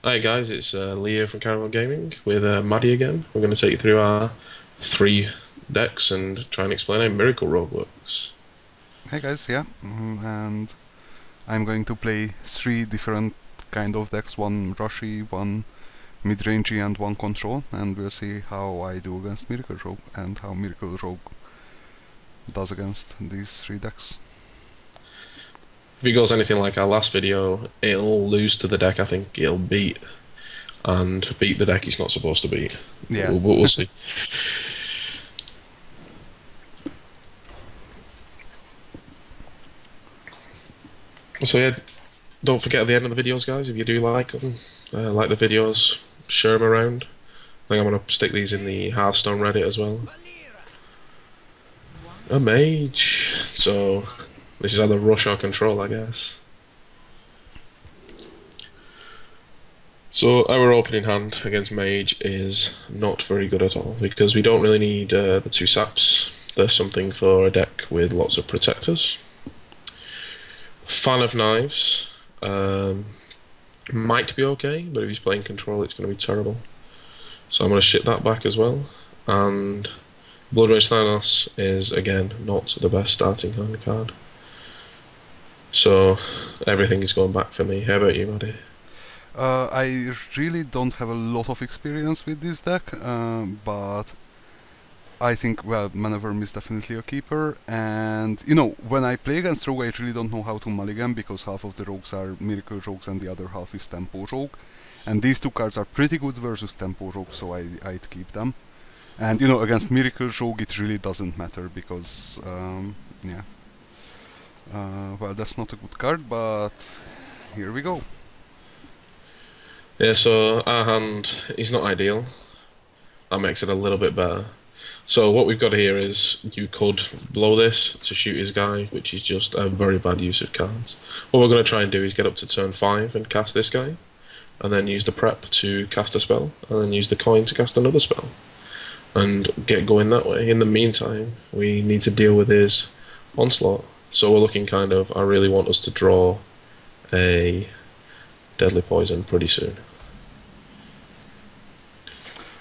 Hi guys, it's Leo from Caravan Gaming with Maddy again. We're going to take you through our three decks and try and explain how Miracle Rogue works. Hey guys, yeah, and I'm going to play three different kind of decks, one rushy, one mid-rangey and one control, and we'll see how I do against Miracle Rogue and how Miracle Rogue does against these three decks. If it goes anything like our last video, it'll lose to the deck I think it'll beat and beat the deck it's not supposed to beat. Yeah. We'll see. So yeah, don't forget at the end of the videos, guys, if you do like them, like the videos, share them around. I think I'm going to stick these in the Hearthstone Reddit as well. A mage. So this is either rush or control, I guess. So our opening hand against mage is not very good at all because we don't really need the two saps. There's something for a deck with lots of protectors. Fan of knives might be okay, but if he's playing control, it's going to be terrible. So I'm going to ship that back as well. And Blood Rage Thanos is again not the best starting hand card. So everything is going back for me. How about you, Maddy? I really don't have a lot of experience with this deck, but I think, well, Maneuver is definitely a keeper, and, you know, when I play against Rogue, I really don't know how to mulligan, because half of the Rogues are Miracle Rogues and the other half is Tempo Rogue, and these two cards are pretty good versus Tempo Rogue, so I'd keep them. And, you know, against Miracle Rogue it really doesn't matter, because, yeah. Well, that's not a good card, but here we go. Yeah, so our hand is not ideal. That makes it a little bit better. So what we've got here is you could blow this to shoot his guy, which is just a very bad use of cards. What we're going to try and do is get up to turn 5 and cast this guy, and then use the prep to cast a spell, and then use the coin to cast another spell, and get going that way. In the meantime, we need to deal with his onslaught. So we're looking kind of, I really want us to draw a deadly poison pretty soon.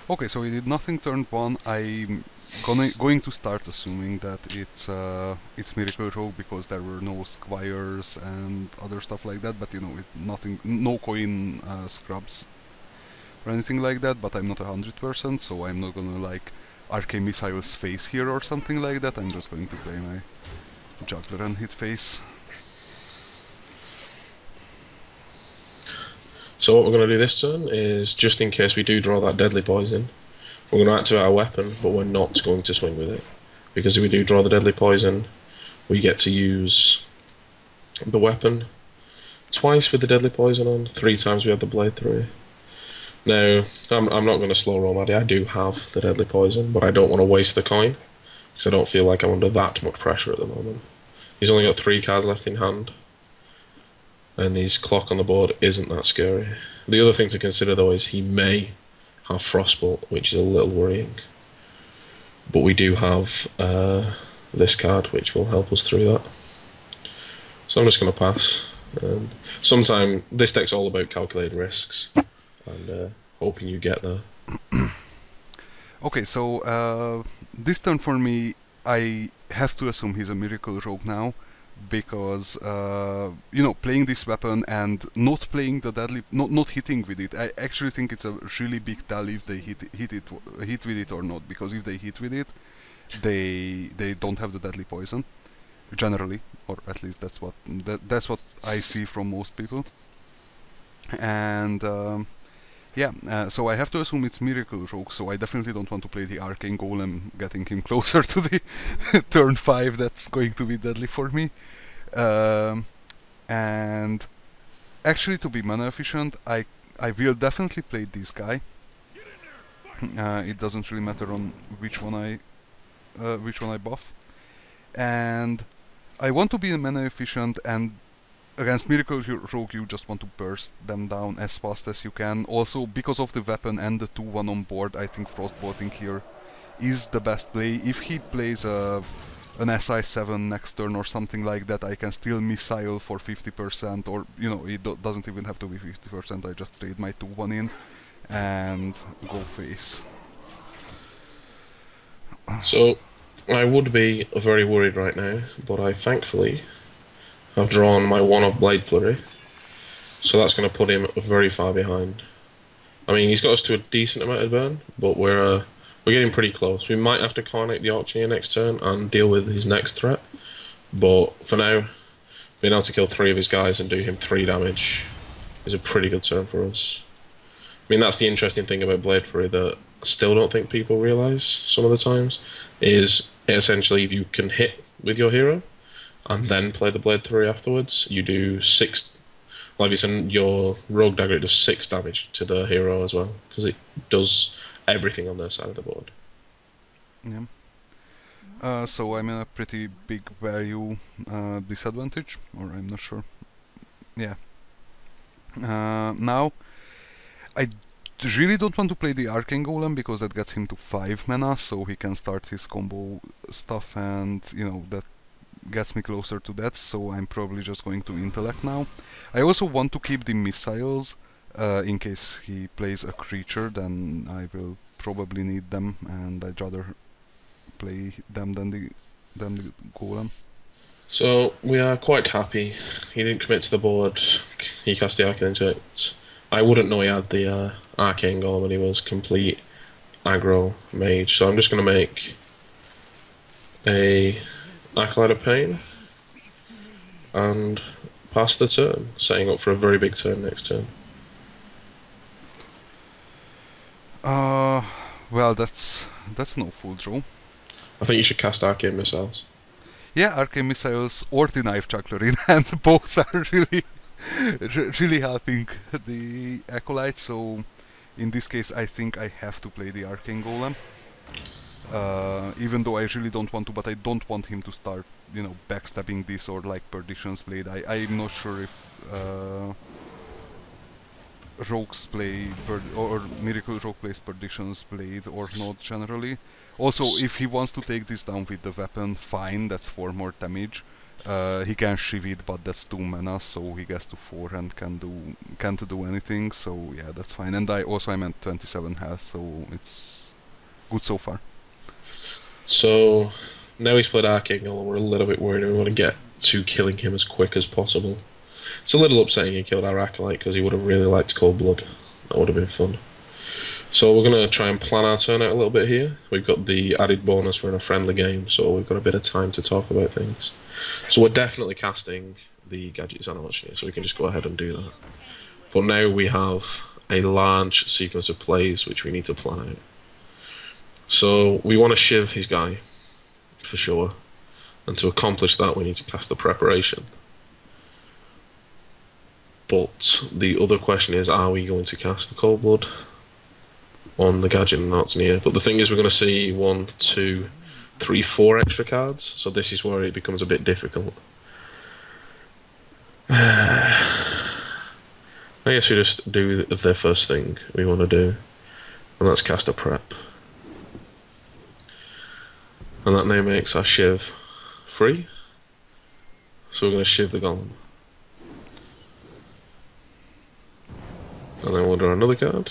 Okay, so we did nothing turn 1. I'm going to start assuming that it's Miracle Rogue because there were no squires and other stuff like that, but you know, nothing, no coin scrubs or anything like that, but I'm not 100%, so I'm not gonna like Arcane Missile's face here or something like that. I'm just going to play my Juggler and hit face. So what we're going to do this turn is, just in case we do draw that deadly poison, we're going to activate our weapon, but we're not going to swing with it. Because if we do draw the deadly poison, we get to use the weapon twice with the deadly poison on, 3 times we have the blade through. Now, I'm not going to slow roll Maddy. I do have the deadly poison, but I don't want to waste the coin, because I don't feel like I'm under that much pressure at the moment. He's only got 3 cards left in hand, and his clock on the board isn't that scary. The other thing to consider though is he may have Frostbolt, which is a little worrying. But we do have this card, which will help us through that. So I'm just going to pass. Sometime this deck's all about calculating risks and hoping you get there. Okay, so this turn for me, I have to assume he's a Miracle Rogue now, because you know, playing this weapon and not playing the deadly, not hitting with it, I actually think it's a really big tell if they hit with it or not. Because if they hit with it, they don't have the deadly poison generally, or at least that's what I see from most people. And yeah, so I have to assume it's Miracle Rogue, so I definitely don't want to play the Arcane Golem, getting him closer to the turn 5, that's going to be deadly for me. And actually, to be mana efficient, I will definitely play this guy. It doesn't really matter on which one I buff. And I want to be mana efficient, and against Miracle Rogue you just want to burst them down as fast as you can. Also, because of the weapon and the 2-1 on board, I think Frostbolting here is the best play. If he plays a an SI7 next turn or something like that, I can still missile for 50%, or it doesn't even have to be 50%. I just trade my 2-1 in and go face. So I would be very worried right now, but I thankfully have drawn my 1-off Blade Flurry, so that's going to put him very far behind. I mean, he's got us to a decent amount of burn, but we're getting pretty close. We might have to coordinate the Auctioneer next turn and deal with his next threat, but for now, being able to kill 3 of his guys and do him 3 damage is a pretty good turn for us. I mean, that's the interesting thing about Blade Flurry that I still don't think people realise some of the times, is essentially if you can hit with your hero and then play the Blade Flurry afterwards, you do 6... Like if it's in your Rogue Dagger, it does 6 damage to the hero as well, because it does everything on their side of the board. Yeah. So I'm in a pretty big value disadvantage, or I'm not sure. Yeah. Now, I really don't want to play the Arcane Golem because that gets him to 5 mana, so he can start his combo stuff, and that gets me closer to that, so I'm probably just going to Intellect now. I also want to keep the missiles in case he plays a creature, then I will probably need them, and I'd rather play them than the golem. So we are quite happy. He didn't commit to the board. He cast the Arcane Intellect. I wouldn't know he had the Arcane Golem when he was complete aggro mage, so I'm just going to make a Acolyte of Pain and pass the turn, setting up for a very big turn next turn. Well, that's no full draw. I think you should cast Arcane Missiles. Yeah, Arcane Missiles or the Knife Juggler in hand, both are really helping the Acolyte, so in this case I think I have to play the Arcane Golem. Even though I really don't want to, but I don't want him to start, backstabbing this or like Perdition's Blade. I'm not sure if rogues play or Miracle Rogue plays Perdition's Blade or not generally. Also, if he wants to take this down with the weapon, fine, that's 4 more damage. He can shiv it, but that's 2 mana, so he gets to 4 and can't do anything, so yeah, that's fine. And I'm at 27 health, so it's good so far. So now he's played Arcane Golem, we're a little bit worried, and we want to get to killing him as quick as possible. It's a little upsetting he killed our Acolyte because he would have really liked Cold Blood. That would have been fun. So we're going to try and plan our turn out a little bit here. We've got the added bonus for in a friendly game, so we've got a bit of time to talk about things. So we're definitely casting the Gadgets and Auctioneer, so we can just go ahead and do that. But now we have a large sequence of plays which we need to plan out. So we want to shiv his guy, for sure. And to accomplish that we need to cast the Preparation. But the other question is, are we going to cast the Cold Blood on the Gadget and Auctioneer? But the thing is, we're going to see 1, 2, 3, 4 extra cards, so this is where it becomes a bit difficult. I guess we just do the first thing we want to do, and that's cast a Prep. And that now makes our shiv free, so we're going to shiv the Golem. And then we'll draw another card.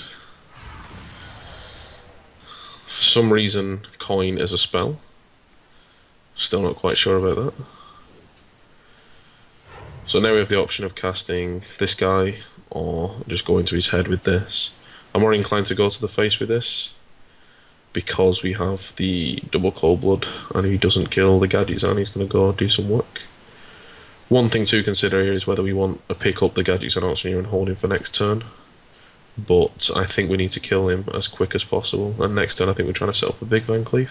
For some reason, Coin is a spell. Still not quite sure about that. So now we have the option of casting this guy, or just go into his head with this. I'm more inclined to go to the face with this, because we have the double Cold Blood, and if he doesn't kill the Gadgets, and he's going to go do some work. One thing to consider here is whether we want to pick up the Gadgets and Auctioneer and hold him for next turn. But I think we need to kill him as quick as possible, and next turn I think we're trying to set up a big Van Cleef.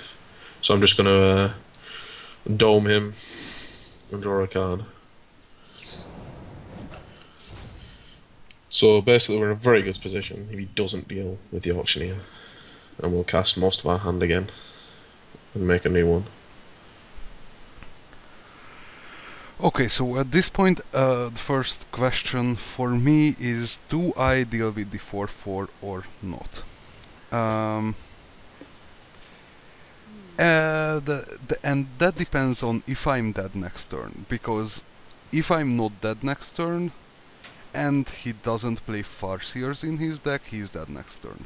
So I'm just going to dome him and draw a card. So basically we're in a very good position if he doesn't deal with the Auctioneer, and we'll cast most of our hand again and make a new one. Okay, so at this point, the first question for me is, do I deal with the 4/4 or not? And that depends on if I'm dead next turn, because if I'm not dead next turn, and he doesn't play Farseers in his deck, he's dead next turn.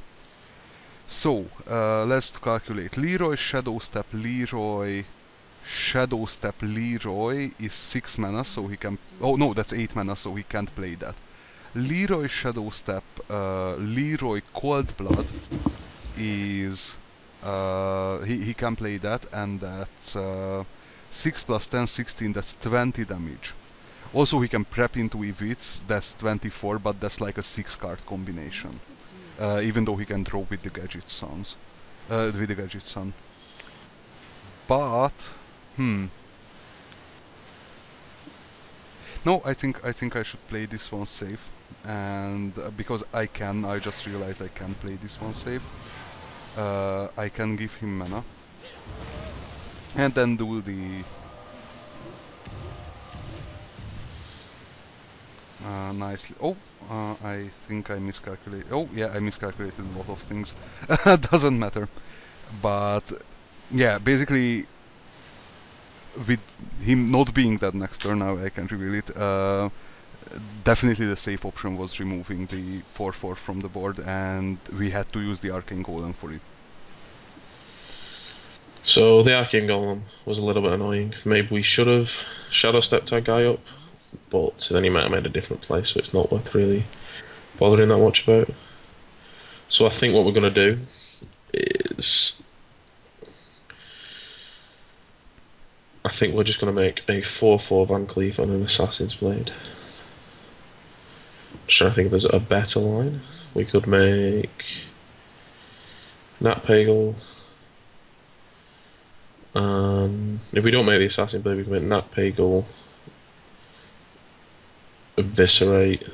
So, let's calculate. Leroy, Shadow Step, Leroy... Shadow Step Leroy is 6 mana, so he can... Oh no, that's 8 mana, so he can't play that. Leroy Shadow Step, Leroy Cold Blood is... he can play that, and that's 6 plus 10, 16, that's 20 damage. Also he can prep into Evits, that's 24, but that's like a 6 card combination. Even though he can draw with the Gadget Sons. With the Gadget Sun. But... No, I think I should play this one safe, and because I just realized I can play this one safe. I can give him mana, and then do the nicely. Oh, I think I miscalculated. Oh, yeah, I miscalculated a lot of things. Doesn't matter, but yeah, basically. With him not being dead next turn, now I can reveal it, definitely the safe option was removing the 4/4 from the board, and we had to use the Arcane Golem for it. So the Arcane Golem was a little bit annoying. Maybe we should have Shadow Stepped our guy up, but then he might have made a different play, so it's not worth really bothering that much about. So I think what we're going to do is... I think we're just going to make a 4/4 Van Cleef and an Assassin's Blade. Just trying to think if there's a better line. We could make Nat Pagel. If we don't make the Assassin's Blade, we can make Nat Pagel, Eviscerate,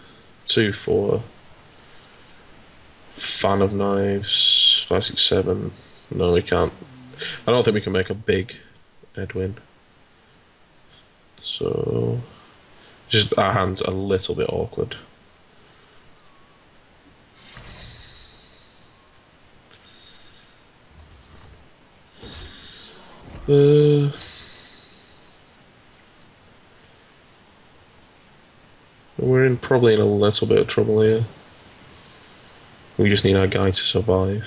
2/4, Fan of Knives, 5, 6, 7. No, we can't. I don't think we can make a big Edwin. So, just our hand's a little bit awkward. We're probably in a little bit of trouble here. We just need our guy to survive.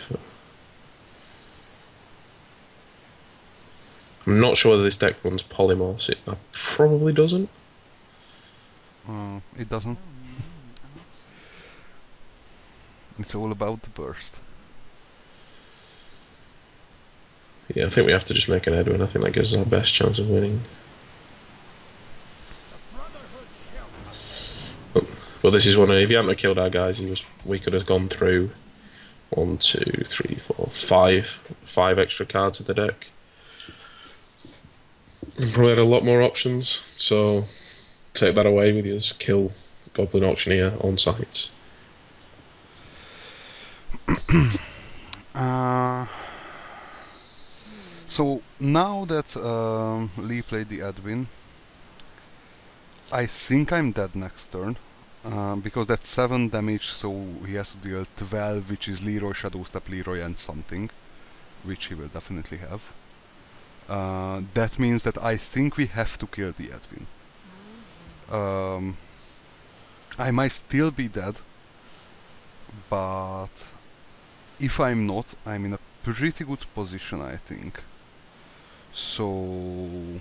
I'm not sure whether this deck runs Polymorphs. It probably doesn't. It doesn't. It's all about the burst. Yeah, I think we have to just make an Edwin. I think that gives us our best chance of winning. But this is one. If he hadn't killed our guys, we could have gone through 1, 2, 3, 4, 5 extra cards of the deck. And probably had a lot more options, so take that away with you. Kill Goblin Auctioneer on site. So now that Lee played the Edwin, I think I'm dead next turn. Because that's 7 damage, so he has to deal 12, which is Leroy, Shadow Step, Leroy and something, which he will definitely have. That means that I think we have to kill the Edwin. I might still be dead, but if I'm not, I'm in a pretty good position, I think. So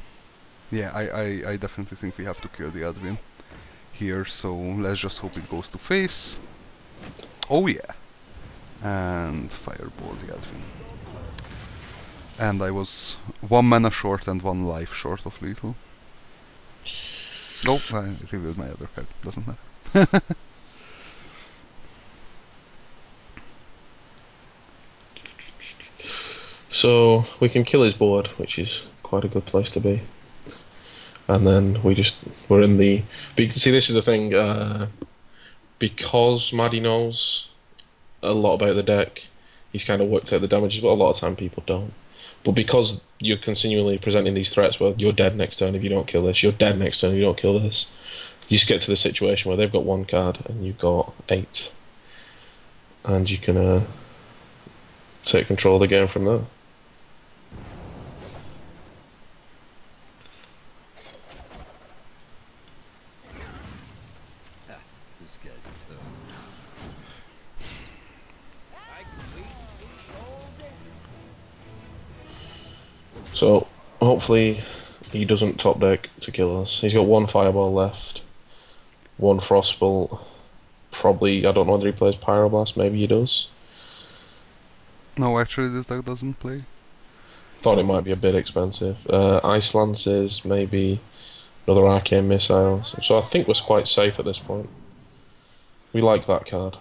yeah, I definitely think we have to kill the Edwin here, so let's just hope it goes to face. Oh yeah! And fireball the Edwin. And I was 1 mana short and 1 life short of lethal. Oh, I revealed my other card, doesn't matter. So we can kill his board, which is quite a good place to be. And then we're in the... See, this is the thing, because Maddy knows a lot about the deck, he's kind of worked out the damages, but a lot of time people don't. But because you're continually presenting these threats where you're dead next turn if you don't kill this, you're dead next turn if you don't kill this, you just get to the situation where they've got 1 card and you've got 8. And you can take control of the game from there. So hopefully he doesn't top deck to kill us. He's got one Fireball left, one Frostbolt. Probably, I don't know whether he plays Pyroblast, maybe he does. No, actually this deck doesn't play. Thought So it might be a bit expensive. Ice Lances, maybe another Arcane Missiles. So I think we're quite safe at this point. We like that card.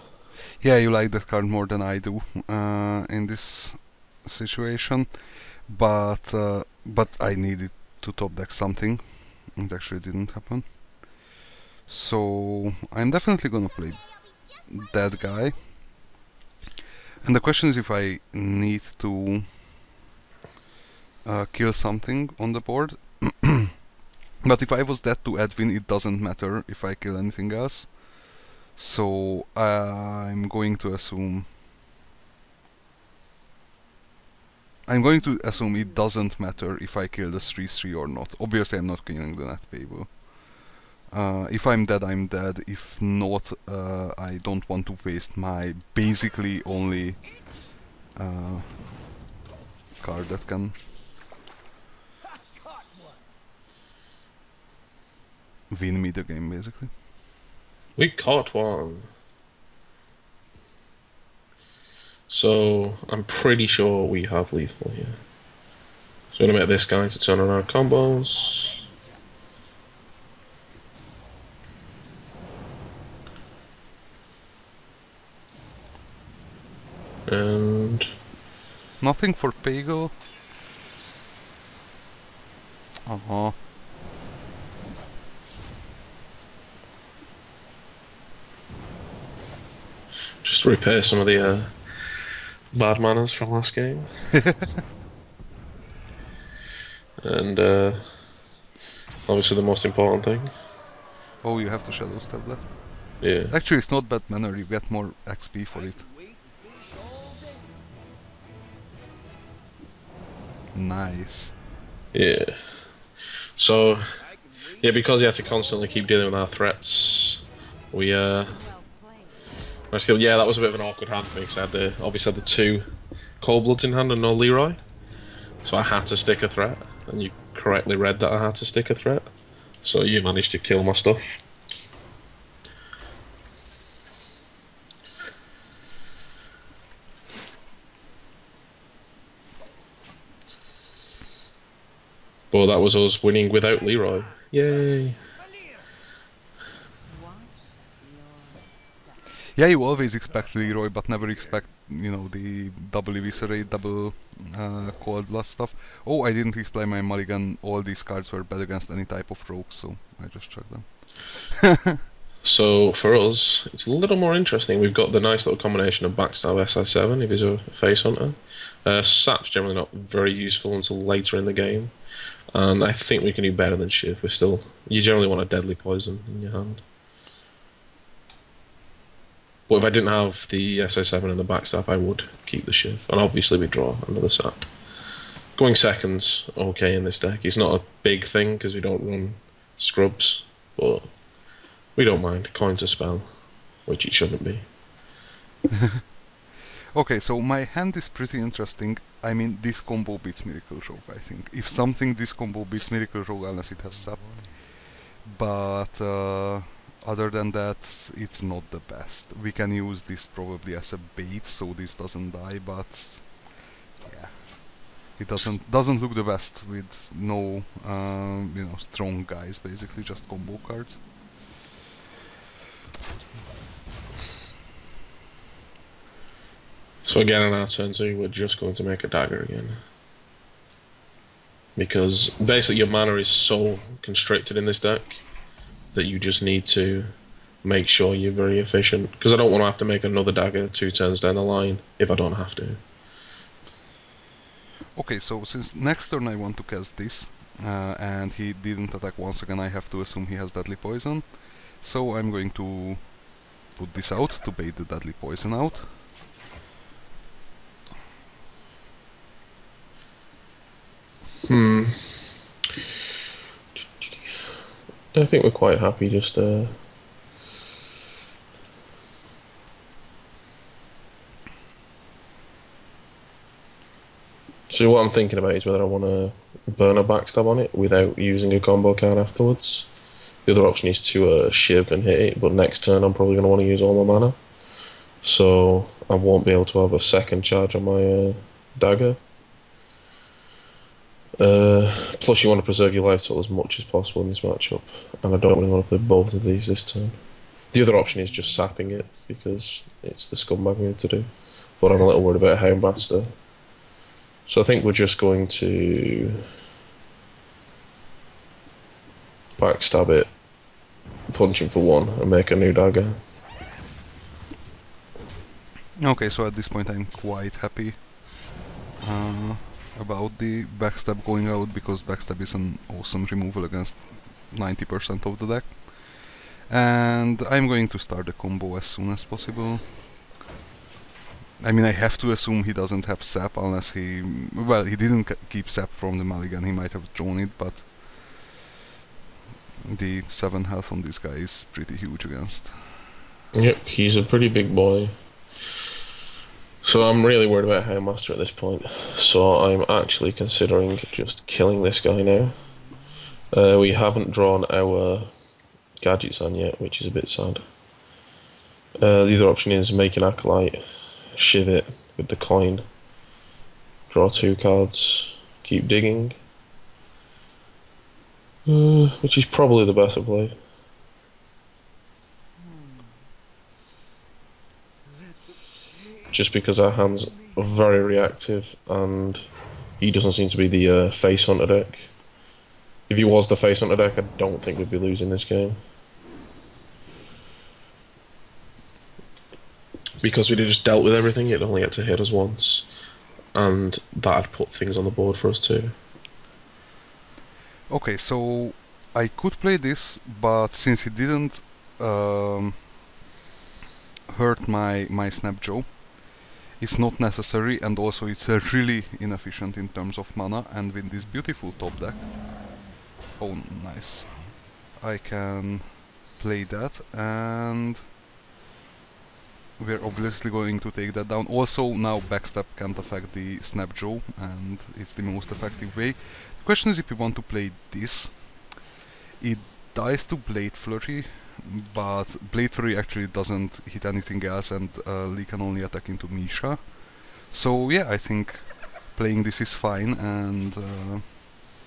yeah, you like that card more than I do in this situation, but I needed to top deck something. It actually didn't happen. So I'm definitely gonna play that guy. And the question is if I need to kill something on the board. But if I was dead to Edwin, it doesn't matter if I kill anything else. So I'm going to assume it doesn't matter if I kill the 3/3 or not. Obviously I'm not killing the net payable. If I'm dead, I'm dead. If not, I don't want to waste my basically only card that can win me the game, basically. We caught one. So I'm pretty sure we have lethal here. So we're gonna make this guy to turn on our combos. And Nothing for Pagel. Uh-huh. just to repair some of the bad manners from last game. And obviously the most important thing. Oh, you have to Shadow Step that. Yeah. Actually, it's not bad manner, you get more XP for it. Nice. Yeah. So, yeah, because you have to constantly keep dealing with our threats, we I still, yeah, that was a bit of an awkward hand for me because I had obviously had the two Cold Bloods in hand and no Leroy, so I had to stick a threat, and you correctly read that I had to stick a threat, so you managed to kill my stuff. But that was us winning without Leroy. Yay! Yeah, you always expect Leroy, but never expect, the double Eviscerate, double Cold Blast stuff. Oh, I didn't explain my mulligan. All these cards were bad against any type of rogue, so I just checked them. So for us, it's a little more interesting. We've got the nice little combination of Backstab SI7 if he's a face hunter. Sap's generally not very useful until later in the game, and I think we can do better than Shiv. You generally want a deadly poison in your hand. But if I didn't have the SI7 and the Backstab, I would keep the Shiv, and obviously we draw another Sap. Going second's okay in this deck. It's not a big thing because we don't run scrubs, but we don't mind. Coin's a spell, which it shouldn't be. Okay, so my hand is pretty interesting. I mean, this combo beats Miracle Rogue, I think. If something, this combo beats Miracle Rogue unless it has Sap. But other than that, it's not the best. We can use this probably as a bait, so this doesn't die, but yeah, it doesn't look the best with no strong guys, basically just combo cards. So again, on our turn 2, we're just going to make a dagger again. Because basically your mana is so constricted in this deck that you just need to make sure you're very efficient. Because I don't want to have to make another dagger 2 turns down the line if I don't have to. Okay, so since next turn I want to cast this, and he didn't attack once again, I have to assume he has Deadly Poison. So I'm going to put this out to bait the Deadly Poison out. I think we're quite happy just So what I'm thinking about is whether I want to burn a backstab on it without using a combo card afterwards. The other option is to shiv and hit it, but next turn I'm probably going to want to use all my mana. So I won't be able to have a second charge on my dagger. Plus you want to preserve your life total as much as possible in this matchup, and I don't really want to play both of these this turn. The other option is just sapping it, because it's the scumbag move to do, but I'm a little worried about Houndmaster. So I think we're just going to backstab it, punch him for 1, and make a new dagger. Okay, so at this point I'm quite happy about the backstab going out, because backstab is an awesome removal against 90% of the deck. And I'm going to start the combo as soon as possible. I mean, I have to assume he doesn't have sap unless he... Well, he didn't keep sap from the mulligan, he might have drawn it, but... The 7 health on this guy is pretty huge against. Yep, he's a pretty big boy. So I'm really worried about Houndmaster at this point. So I'm actually considering just killing this guy now. We haven't drawn our gadgets on yet, which is a bit sad. The other option is make an Acolyte, shiv it with the coin, draw 2 cards, keep digging. Which is probably the better play. Just because our hands are very reactive, and he doesn't seem to be the face hunter deck. If he was the face hunter deck, I don't think we'd be losing this game. Because we'd have just dealt with everything, it only had to hit us once. And that'd put things on the board for us too. Okay, so I could play this, but since he didn't hurt my Snap Joe, it's not necessary, and also it's really inefficient in terms of mana, and with this beautiful top deck... Oh, nice. I can play that, and we're obviously going to take that down. Also, now backstab can't affect the Snap Joe, and it's the most effective way. The question is if we want to play this. It dies to Blade Flurry, but Blade Flurry actually doesn't hit anything else, and Lee can only attack into Misha. So yeah, I think playing this is fine, and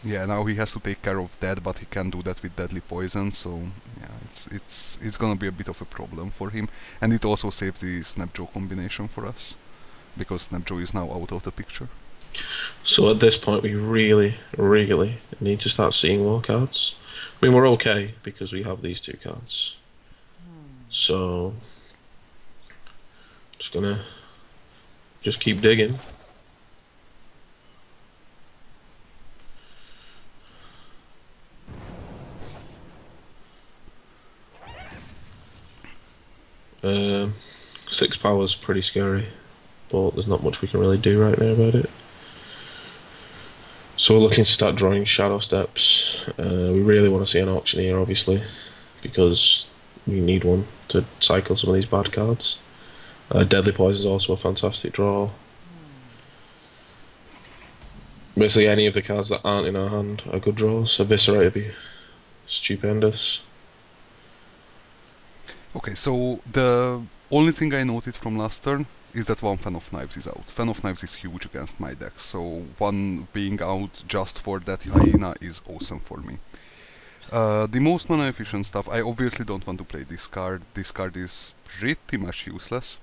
yeah, now he has to take care of that, but he can do that with Deadly Poison, so yeah, it's gonna be a bit of a problem for him. And it also saved the Snap Joe combination for us, because Snap Joe is now out of the picture. So at this point we really need to start seeing more cards. I mean, we're okay because we have these 2 cards. So just gonna keep digging. Uh, 6 power is pretty scary, but there's not much we can really do right now about it. So we're looking to start drawing Shadow Steps. We really want to see an Auctioneer, obviously, because we need one to cycle some of these bad cards. Deadly Poison is also a fantastic draw. Basically any of the cards that aren't in our hand are good draws. Eviscerate would be stupendous. Okay, so the only thing I noted from last turn is that 1 Fan of Knives is out. Fan of Knives is huge against my deck, so 1 being out just for that hyena is awesome for me. The most mana efficient stuff, I obviously don't want to play this card. This card is pretty much useless.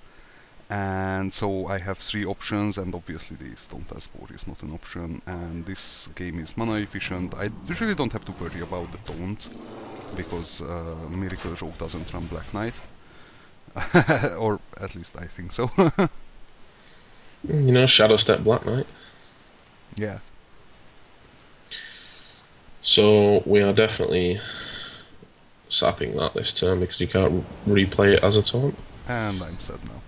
And so I have 3 options, and obviously the Stone Task Board is not an option, and this game is mana efficient. I usually don't have to worry about the taunt, because Miracle Rogue doesn't run Black Knight. Or at least I think so. You know, Shadow Step Black Knight. Yeah. So we are definitely sapping that this turn because you can't replay it as a taunt. And I'm sad now.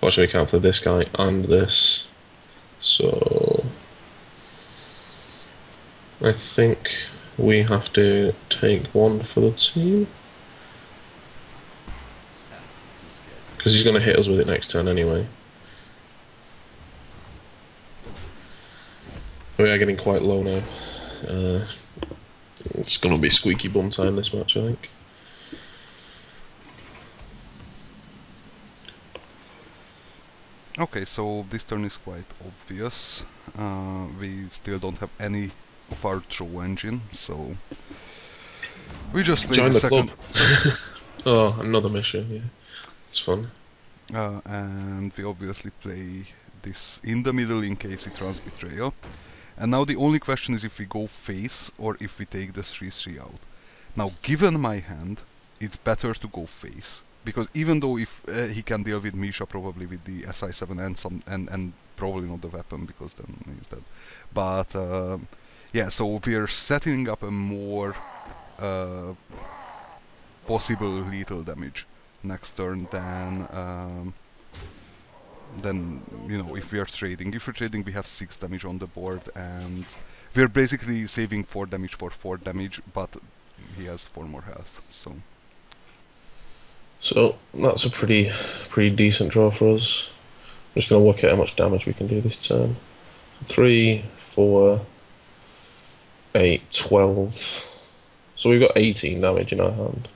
Fortunately, we can't play this guy and this, so I think we have to take 1 for the team. Because he's going to hit us with it next turn anyway. We are getting quite low now. It's going to be squeaky bum time this match, I think. Okay, so this turn is quite obvious. We still don't have any of our draw engine, so we just play Join the the second. club. Oh, another mission, yeah. It's fun. And we obviously play this in the middle in case it runs betrayal. And now the only question is if we go face or if we take the 3-3 out. Now, given my hand, it's better to go face. Because even though if he can deal with Misha probably with the SI7 and probably not the weapon because then he's dead. But yeah, so we're setting up a more possible lethal damage next turn than you know, if we are trading. If we're trading, we have 6 damage on the board, and we're basically saving 4 damage for 4 damage, but he has 4 more health. So that's a pretty decent draw for us. I'm just going to work out how much damage we can do this turn. 3, 4, 8, 12. So we've got 18 damage in our hand.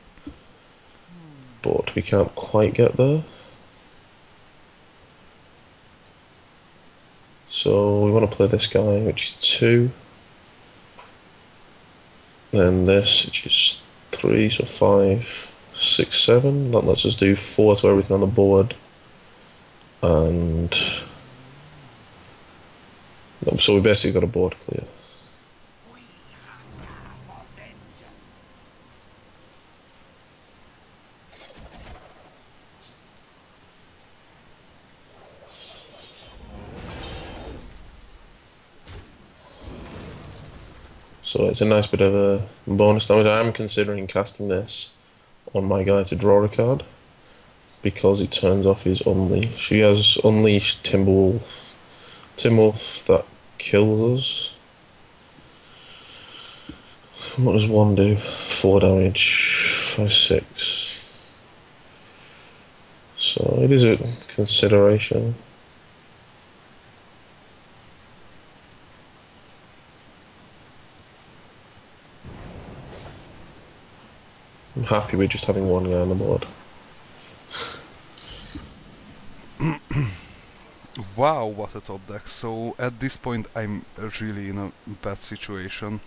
But we can't quite get there. So we want to play this guy, which is 2. Then this, which is 3, so 5, 6, 7. That lets us do 4 to everything on the board. And so we basically got a board clear. So it's a nice bit of a bonus damage. I am considering casting this on my guy to draw a card because it turns off his Unleash. He has Unleashed Timberwolf. Timberwolf that kills us. What does 1 do? 4 damage, 5, 6. So it is a consideration. I'm happy with just having 1 guy on the board. Wow, what a top deck. So at this point I'm really in a bad situation.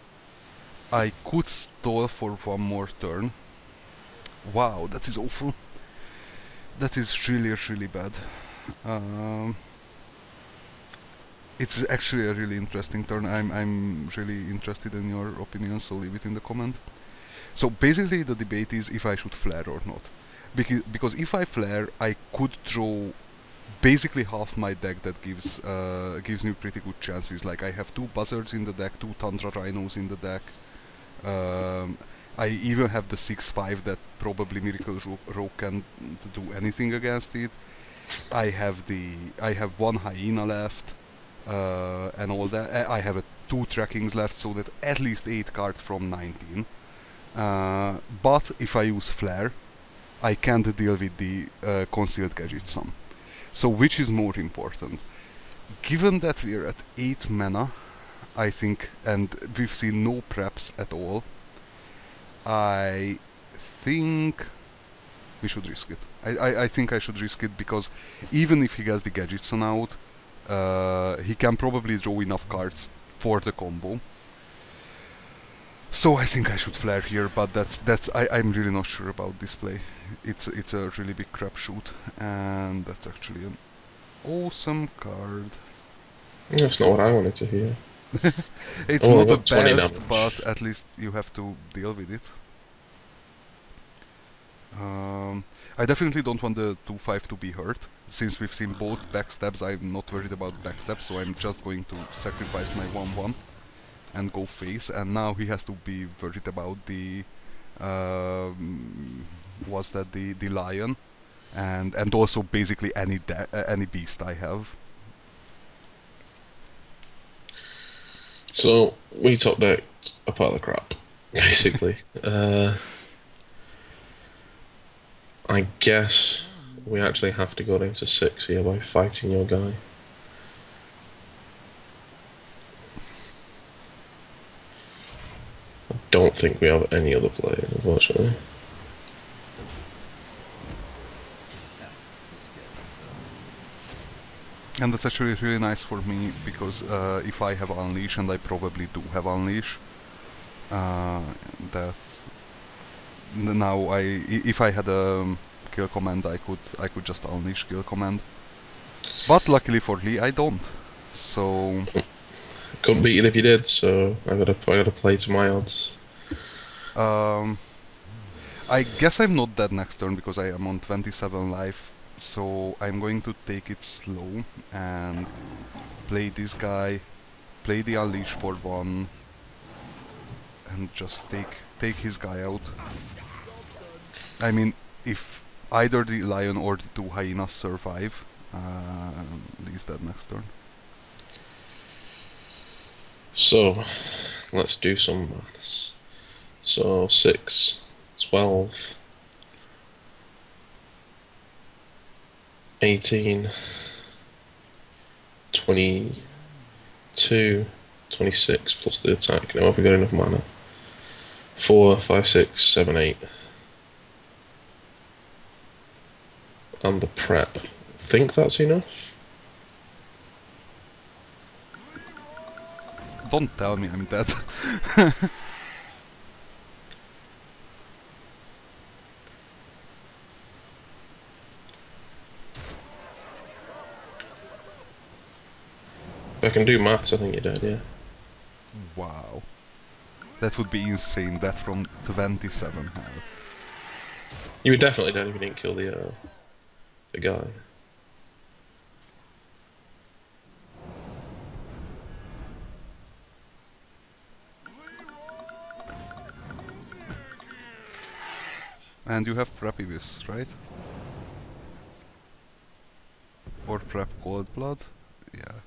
I could stall for 1 more turn. Wow, that is awful. That is really bad. It's actually a really interesting turn. I'm really interested in your opinion, so leave it in the comment. So basically the debate is if I should flare or not. Because if I flare, I could draw basically half my deck that gives me pretty good chances. Like I have 2 buzzards in the deck, 2 Tundra Rhinos in the deck. I even have the 6-5 that probably Miracle Rogue can do anything against it. I have 1 Hyena left, and all that. I have 2 trackings left, so that at least 8 cards from 19. But if I use Flare, I can't deal with the Concealed Gadget Sum. So which is more important? Given that we are at 8 mana, I think, and we've seen no preps at all, I think we should risk it. I think I should risk it because even if he gets the Gadgets on out, he can probably draw enough cards for the combo. So I think I should flare here, but I'm really not sure about this play. It's a really big crapshoot, and that's actually an awesome card. That's not what I wanted to hear. It's not the best, but at least you have to deal with it. I definitely don't want the 2-5 to be hurt. Since we've seen both backstabs, I'm not worried about backstabs, so I'm just going to sacrifice my 1-1 and go face. And now he has to be worried about the the lion, and also basically any beast I have. So we top decked a pile of crap, basically. I guess we actually have to go down to 6 here by fighting your guy. I don't think we have any other players, unfortunately. And that's actually really nice for me, because if I have Unleash, and I probably do have Unleash, that now if I had a kill command, I could just Unleash kill command. But luckily for Lee, I don't. So Couldn't beat it if you did, so I gotta play to my odds. I guess I'm not dead next turn because I am on 27 life. So I'm going to take it slow and play this guy, play the Unleash for 1, and just take his guy out. I mean, if either the lion or the 2 hyenas survive, Lee's dead next turn. So, let's do some maths. So, 6, 12, 18, 22, 26 plus the attack. Now, have we got enough mana? 4, 5, 6, 7, 8. And the prep. I think that's enough. Don't tell me I'm dead. If I can do maths, I think you're dead, yeah. Wow. That would be insane, that from 27 health. You were definitely dead if you didn't kill the guy. And you have Prepivis, right? Or Prep Cold Blood? Yeah.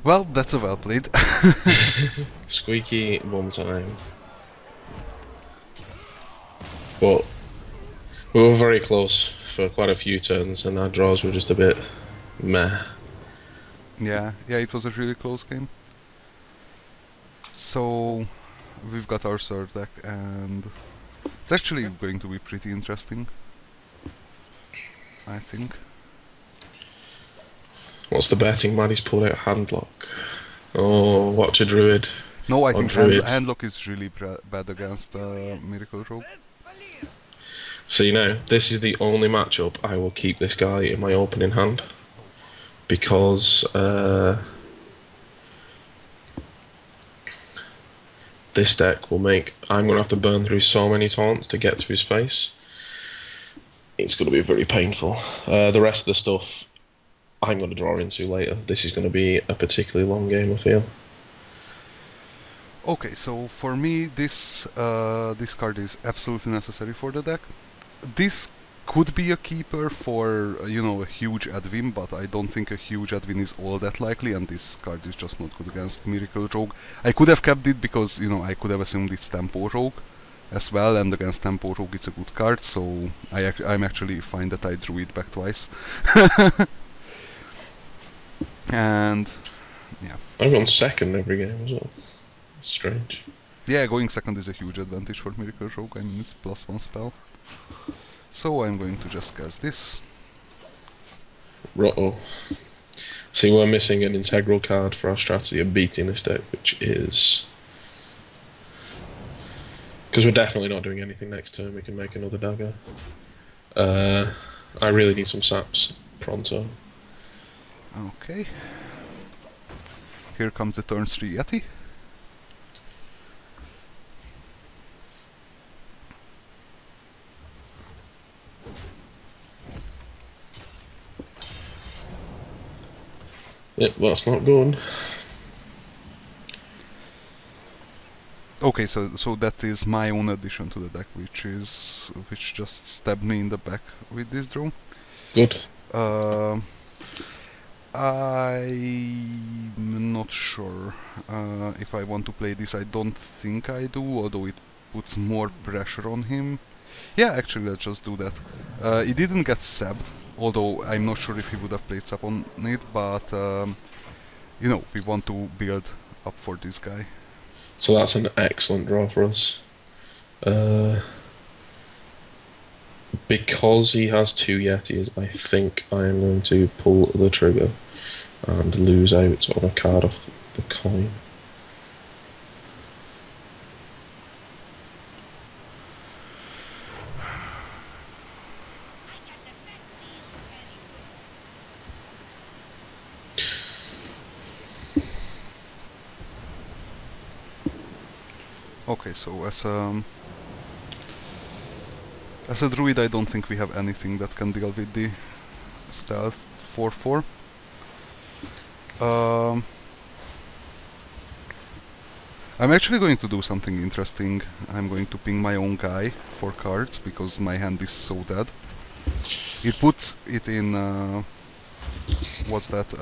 Well, that's a well played. Squeaky one time. But we were very close for quite a few turns, and our draws were just a bit meh. Yeah, it was a really close game. So, we've got our third deck, and it's actually going to be pretty interesting, I think. What's the betting? Maddy's pulled out Handlock. Oh, watch a Druid. No, I think Druid. Handlock is really bad against Miracle Rogue. So you know, this is the only matchup I will keep this guy in my opening hand. Because this deck will make... I'm going to have to burn through so many taunts to get to his face. It's going to be very painful. The rest of the stuff I'm going to draw into later. This is going to be a particularly long game, I feel. Okay, so for me, this card is absolutely necessary for the deck. This could be a keeper for, you know, a huge Advin, but I don't think a huge Advin is all that likely, and this card is just not good against Miracle Rogue. I could have kept it because, you know, I could have assumed it's Tempo Rogue as well, and against Tempo Rogue it's a good card, so I'm actually fine that I drew it back twice. And yeah. I've gone second every game as well. Strange. Yeah, going second is a huge advantage for Miracle Rogue. I mean, it's +1 spell. So I'm going to just cast this. Ruh-oh. See, we're missing an integral card for our strategy of beating this deck, which is... Because we're definitely not doing anything next turn, we can make another dagger. I really need some saps pronto. Okay. Here comes the turn 3 Yeti. Yep, that's not good. Okay, so that is my own addition to the deck, which just stabbed me in the back with this draw. Good. I'm not sure if I want to play this. I don't think I do, although it puts more pressure on him. Yeah, actually, let's just do that. He didn't get sabbed, although I'm not sure if he would have played sub on it, but you know, we want to build up for this guy. So that's an excellent draw for us. Uh, because he has two Yetis, I think I am going to pull the trigger and lose out on a card off the coin. Okay, so as a druid, I don't think we have anything that can deal with the stealth 4/4. I'm actually going to do something interesting. I'm going to ping my own guy for cards because my hand is so dead. It puts it in what's that?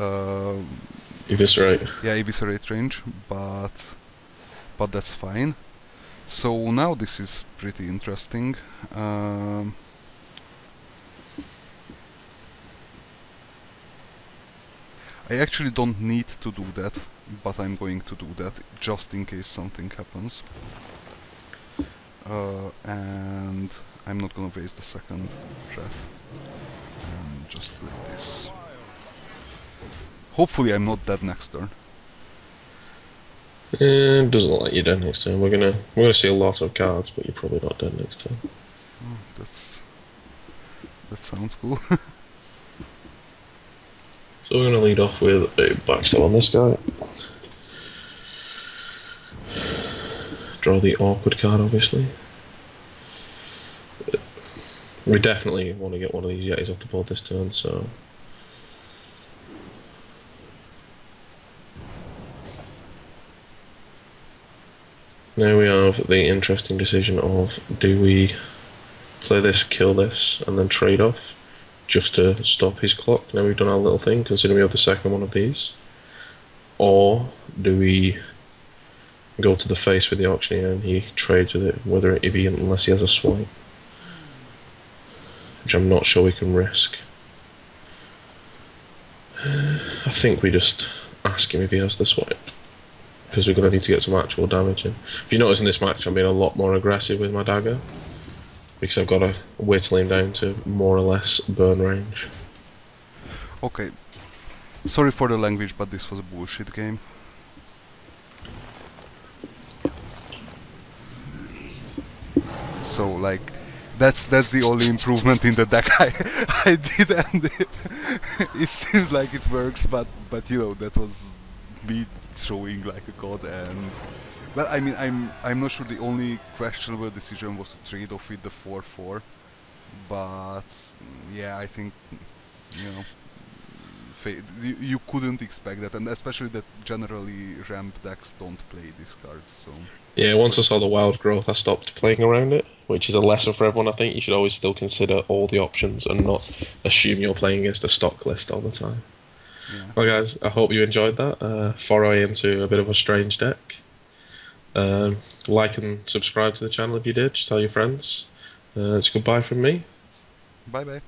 Eviscerate. Yeah, eviscerate range, but that's fine. So now this is pretty interesting. I actually don't need to do that, but I'm going to do that just in case something happens. And I'm not gonna waste the second breath. And just do this. Hopefully I'm not dead next turn. Doesn't look like you're dead next turn. We're gonna see a lot of cards, but you're probably not dead next turn. Oh, that sounds cool. So we're gonna lead off with a backstab on this guy. Draw the awkward card, obviously. We definitely want to get one of these Yetis off the board this turn, so. Now we have the interesting decision of, do we play this, kill this, and then trade off just to stop his clock? Now we've done our little thing, considering we have the second one of these. Or do we go to the face with the auctioneer and he trades with it, unless he has a swipe? Which I'm not sure we can risk. I think we just ask him if he has the swipe, because we're going to need to get some actual damage in. If you notice in this match, I'm being a lot more aggressive with my dagger, because I've got to whittle him down to more or less burn range. Okay. Sorry for the language, but this was a bullshit game. So, like, that's the only improvement in the deck I did, and it seems like it works, but you know, that was me throwing like a god. And well, I mean, I'm not sure. The only questionable decision was to trade off with the 4/4, but yeah, I think, you know, you couldn't expect that, and especially that generally ramp decks don't play this card. So Yeah, once I saw the wild growth, I stopped playing around it, which is a lesson for everyone. I think you should always still consider all the options and not assume you're playing against a stock list all the time. yeah. Well, guys, I hope you enjoyed that foray into a bit of a strange deck. Like and subscribe to the channel if you did. Just tell your friends. It's goodbye from me. Bye bye.